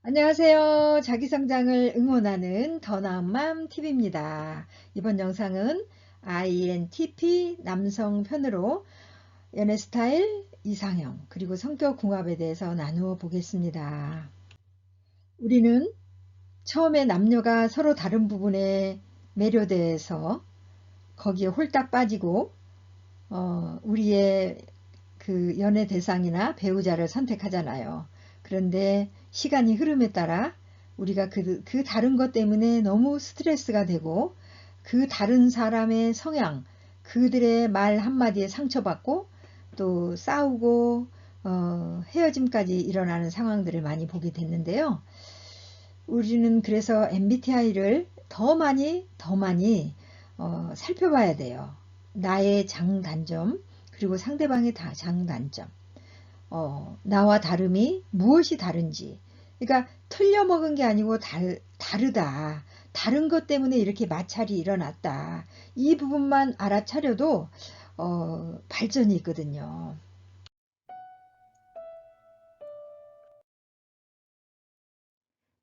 안녕하세요. 자기성장을 응원하는 더 나은 맘 TV입니다. 이번 영상은 INTP 남성 편으로 연애 스타일, 이상형, 그리고 성격 궁합에 대해서 나누어 보겠습니다. 우리는 처음에 남녀가 서로 다른 부분에 매료돼서 거기에 홀딱 빠지고 우리의 그 연애 대상이나 배우자를 선택하잖아요. 그런데 시간이 흐름에 따라 우리가 그 다른 것 때문에 너무 스트레스가 되고 그 다른 사람의 성향, 그들의 말 한마디에 상처받고 또 싸우고 헤어짐까지 일어나는 상황들을 많이 보게 됐는데요. 우리는 그래서 MBTI를 더 많이 살펴봐야 돼요. 나의 장단점, 그리고 상대방의 장단점, 나와 다름이 무엇이 다른지. 그러니까 틀려먹은 게 아니고 다르다. 다른 것 때문에 이렇게 마찰이 일어났다. 이 부분만 알아차려도 발전이 있거든요.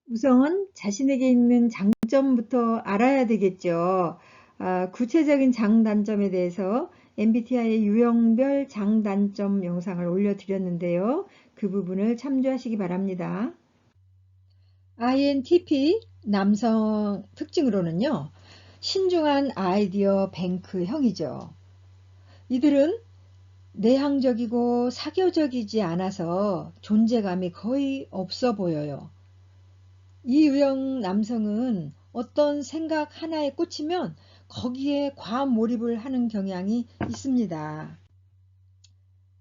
우선 자신에게 있는 장점부터 알아야 되겠죠. 구체적인 장단점에 대해서 MBTI의 유형별 장단점 영상을 올려드렸는데요. 그 부분을 참조하시기 바랍니다. INTP 남성 특징으로는요, 신중한 아이디어 뱅크형이죠. 이들은 내향적이고 사교적이지 않아서 존재감이 거의 없어 보여요. 이 유형 남성은 어떤 생각 하나에 꽂히면 거기에 과몰입을 하는 경향이 있습니다.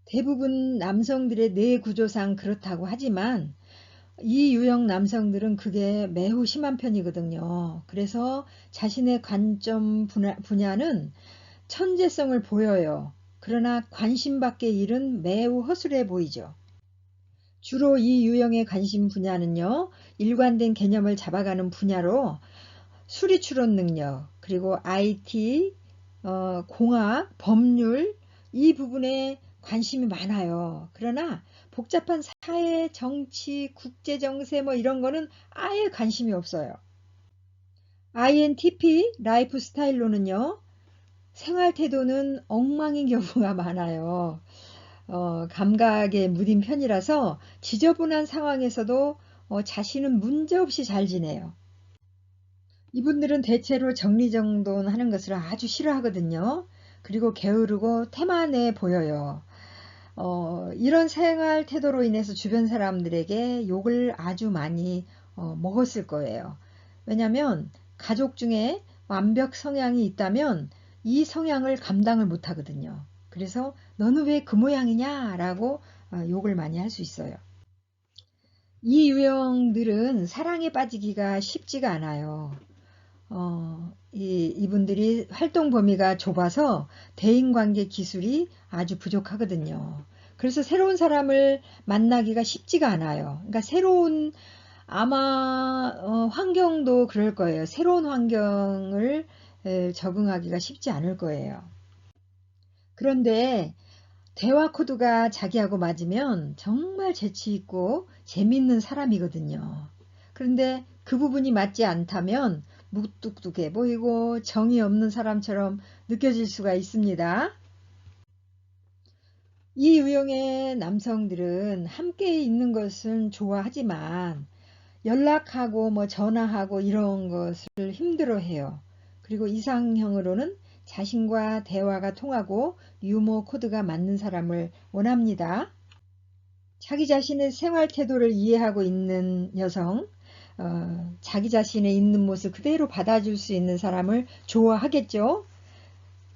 대부분 남성들의 뇌 구조상 그렇다고 하지만 이 유형 남성들은 그게 매우 심한 편이거든요. 그래서 자신의 관점 분야는 천재성을 보여요. 그러나 관심밖의 일은 매우 허술해 보이죠. 주로 이 유형의 관심 분야는요, 일관된 개념을 잡아가는 분야로 수리 추론 능력, 그리고 IT, 공학, 법률, 이 부분에 관심이 많아요. 그러나 복잡한 사회, 정치, 국제 정세 뭐 이런 거는 아예 관심이 없어요. INTP 라이프 스타일로는요, 생활 태도는 엉망인 경우가 많아요. 감각에 무딘 편이라서 지저분한 상황에서도 자신은 문제없이 잘 지내요. 이분들은 대체로 정리정돈하는 것을 아주 싫어하거든요. 그리고 게으르고 태만해 보여요. 이런 생활 태도로 인해서 주변 사람들에게 욕을 아주 많이 먹었을 거예요. 왜냐하면 가족 중에 완벽 성향이 있다면 이 성향을 감당을 못 하거든요. 그래서 너는 왜 그 모양이냐 라고 욕을 많이 할 수 있어요. 이 유형들은 사랑에 빠지기가 쉽지가 않아요. 이분들이 활동 범위가 좁아서 대인관계 기술이 아주 부족하거든요. 그래서 새로운 사람을 만나기가 쉽지가 않아요. 그러니까 새로운 아마 환경도 그럴 거예요. 새로운 환경을 적응하기가 쉽지 않을 거예요. 그런데 대화 코드가 자기하고 맞으면 정말 재치 있고 재밌는 사람이거든요. 그런데 그 부분이 맞지 않다면 무뚝뚝해 보이고 정이 없는 사람처럼 느껴질 수가 있습니다. 이 유형의 남성들은 함께 있는 것은 좋아하지만 연락하고 뭐 전화하고 이런 것을 힘들어해요. 그리고 이상형으로는 자신과 대화가 통하고 유머 코드가 맞는 사람을 원합니다. 자기 자신의 생활 태도를 이해하고 있는 여성, 자기 자신의 있는 모습 그대로 받아줄 수 있는 사람을 좋아하겠죠.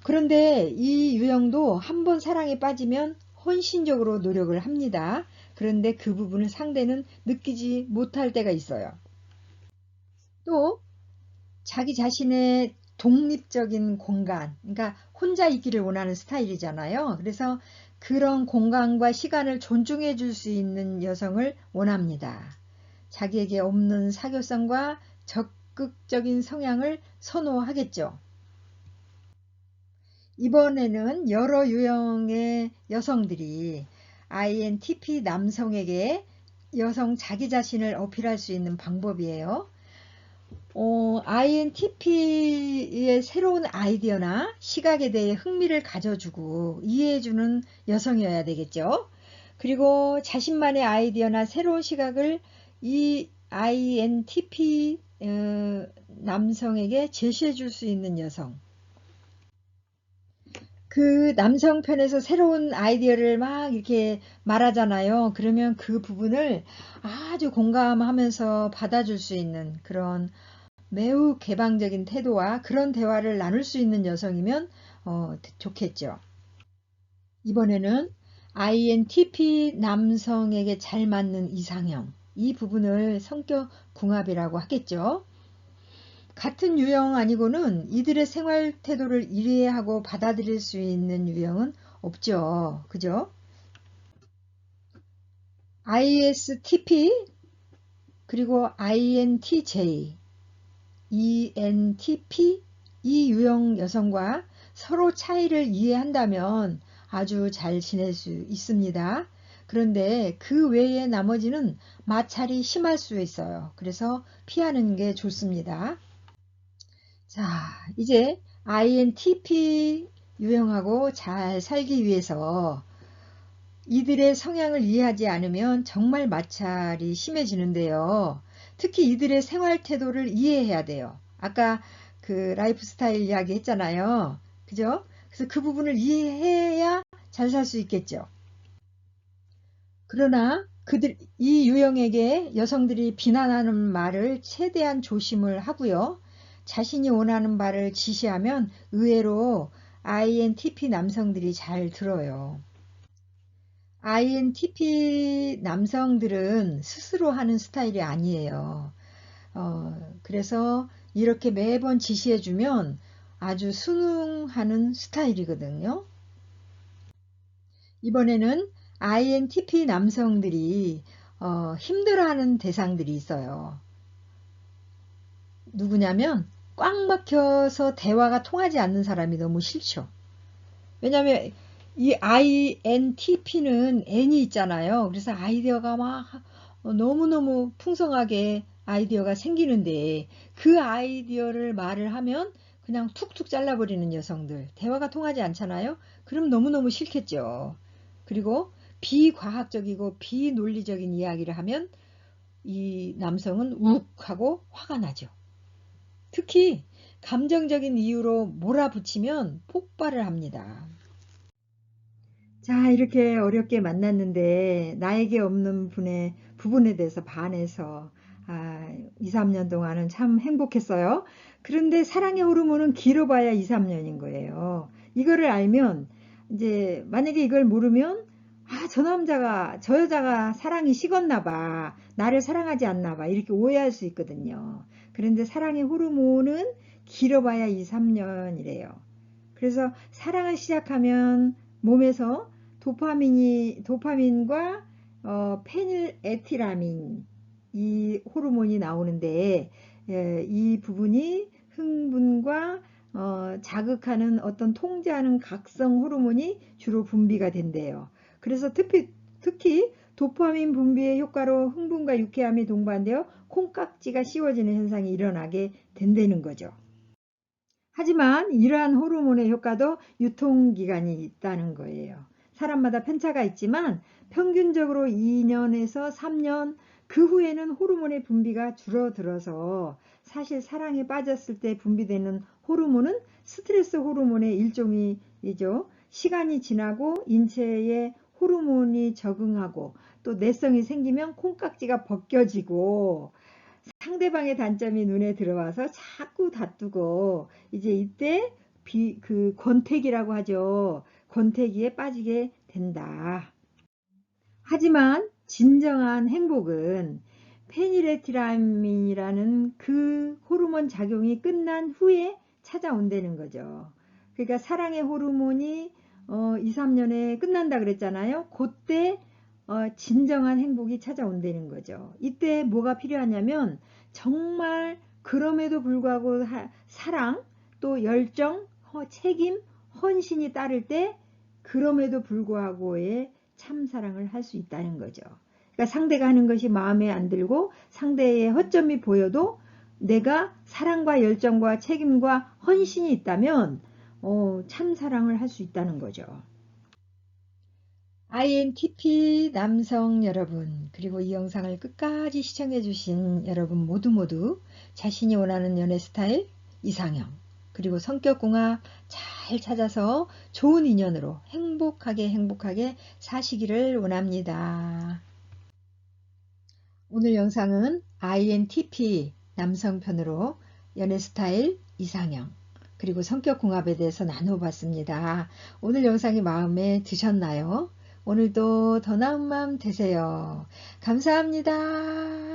그런데 이 유형도 한번 사랑에 빠지면 헌신적으로 노력을 합니다. 그런데 그 부분을 상대는 느끼지 못할 때가 있어요. 또 자기 자신의 독립적인 공간, 그러니까 혼자 있기를 원하는 스타일이잖아요. 그래서 그런 공간과 시간을 존중해 줄 수 있는 여성을 원합니다. 자기에게 없는 사교성과 적극적인 성향을 선호하겠죠. 이번에는 여러 유형의 여성들이 INTP 남성에게 여성 자기 자신을 어필할 수 있는 방법이에요. INTP의 새로운 아이디어나 시각에 대해 흥미를 가져주고 이해해주는 여성이어야 되겠죠. 그리고 자신만의 아이디어나 새로운 시각을 이 INTP 남성에게 제시해 줄 수 있는 여성. 그 남성 편에서 새로운 아이디어를 막 이렇게 말하잖아요. 그러면 그 부분을 아주 공감하면서 받아줄 수 있는 그런 매우 개방적인 태도와 그런 대화를 나눌 수 있는 여성이면 좋겠죠. 이번에는 INTP 남성에게 잘 맞는 이상형, 이 부분을 성격 궁합이라고 하겠죠. 같은 유형 아니고는 이들의 생활 태도를 이해하고 받아들일 수 있는 유형은 없죠. 그죠? ISTP 그리고 INTJ, ENTP 이 유형 여성과 서로 차이를 이해한다면 아주 잘 지낼 수 있습니다. 그런데 그 외에 나머지는 마찰이 심할 수 있어요. 그래서 피하는 게 좋습니다. 자, 이제 INTP 유형하고 잘 살기 위해서 이들의 성향을 이해하지 않으면 정말 마찰이 심해지는데요. 특히 이들의 생활 태도를 이해해야 돼요. 아까 그 라이프 스타일 이야기 했잖아요. 그죠? 그래서 그 부분을 이해해야 잘 살 수 있겠죠. 그러나 이 유형에게 여성들이 비난하는 말을 최대한 조심을 하고요. 자신이 원하는 바를 지시하면 의외로 INTP 남성들이 잘 들어요. INTP 남성들은 스스로 하는 스타일이 아니에요. 그래서 이렇게 매번 지시해주면 아주 순응하는 스타일이거든요. 이번에는 INTP 남성들이 힘들어하는 대상들이 있어요. 누구냐면 꽉 막혀서 대화가 통하지 않는 사람이 너무 싫죠. 왜냐하면 이 INTP는 N이 있잖아요. 그래서 아이디어가 막 너무너무 풍성하게 아이디어가 생기는데 그 아이디어를 말을 하면 그냥 툭툭 잘라버리는 여성들. 대화가 통하지 않잖아요. 그럼 너무너무 싫겠죠. 그리고 비과학적이고 비논리적인 이야기를 하면 이 남성은 욱 하고 화가 나죠. 특히 감정적인 이유로 몰아붙이면 폭발을 합니다. 자, 이렇게 어렵게 만났는데 나에게 없는 부분에 대해서 반해서 2, 3년 동안은 참 행복했어요. 그런데 사랑의 호르몬은 길어봐야 2, 3년인 거예요. 이거를 알면 이제 만약에 이걸 모르면 저 여자가 사랑이 식었나 봐. 나를 사랑하지 않나 봐. 이렇게 오해할 수 있거든요. 그런데 사랑의 호르몬은 길어봐야 2, 3년이래요. 그래서 사랑을 시작하면 몸에서 도파민과 페닐에티라민 이 호르몬이 나오는데 이 부분이 흥분과 자극하는 어떤 통제하는 각성 호르몬이 주로 분비가 된대요. 그래서 특히 도파민 분비의 효과로 흥분과 유쾌함이 동반되어 콩깍지가 씌워지는 현상이 일어나게 된다는 거죠. 하지만 이러한 호르몬의 효과도 유통기간이 있다는 거예요. 사람마다 편차가 있지만 평균적으로 2년에서 3년 그 후에는 호르몬의 분비가 줄어들어서 사실 사랑에 빠졌을 때 분비되는 호르몬은 스트레스 호르몬의 일종이죠. 시간이 지나고 인체에 호르몬이 적응하고 또 내성이 생기면 콩깍지가 벗겨지고 상대방의 단점이 눈에 들어와서 자꾸 다투고 이제 이때 그 권태기라고 하죠. 권태기에 빠지게 된다. 하지만 진정한 행복은 페니레티라민이라는 그 호르몬 작용이 끝난 후에 찾아온다는 거죠. 그러니까 사랑의 호르몬이 2, 3년에 끝난다 그랬잖아요. 그때 진정한 행복이 찾아온다는 거죠. 이때 뭐가 필요하냐면 정말 그럼에도 불구하고 사랑 또 열정, 책임, 헌신이 따를 때 그럼에도 불구하고의 참사랑을 할 수 있다는 거죠. 그러니까 상대가 하는 것이 마음에 안 들고 상대의 허점이 보여도 내가 사랑과 열정과 책임과 헌신이 있다면 참 사랑을 할 수 있다는 거죠. INTP 남성 여러분, 그리고 이 영상을 끝까지 시청해 주신 여러분 모두 자신이 원하는 연애 스타일, 이상형, 그리고 성격궁합 잘 찾아서 좋은 인연으로 행복하게 사시기를 원합니다. 오늘 영상은 INTP 남성 편으로 연애 스타일, 이상형, 그리고 성격궁합에 대해서 나눠봤습니다. 오늘 영상이 마음에 드셨나요? 오늘도 더 나은 마음 되세요. 감사합니다.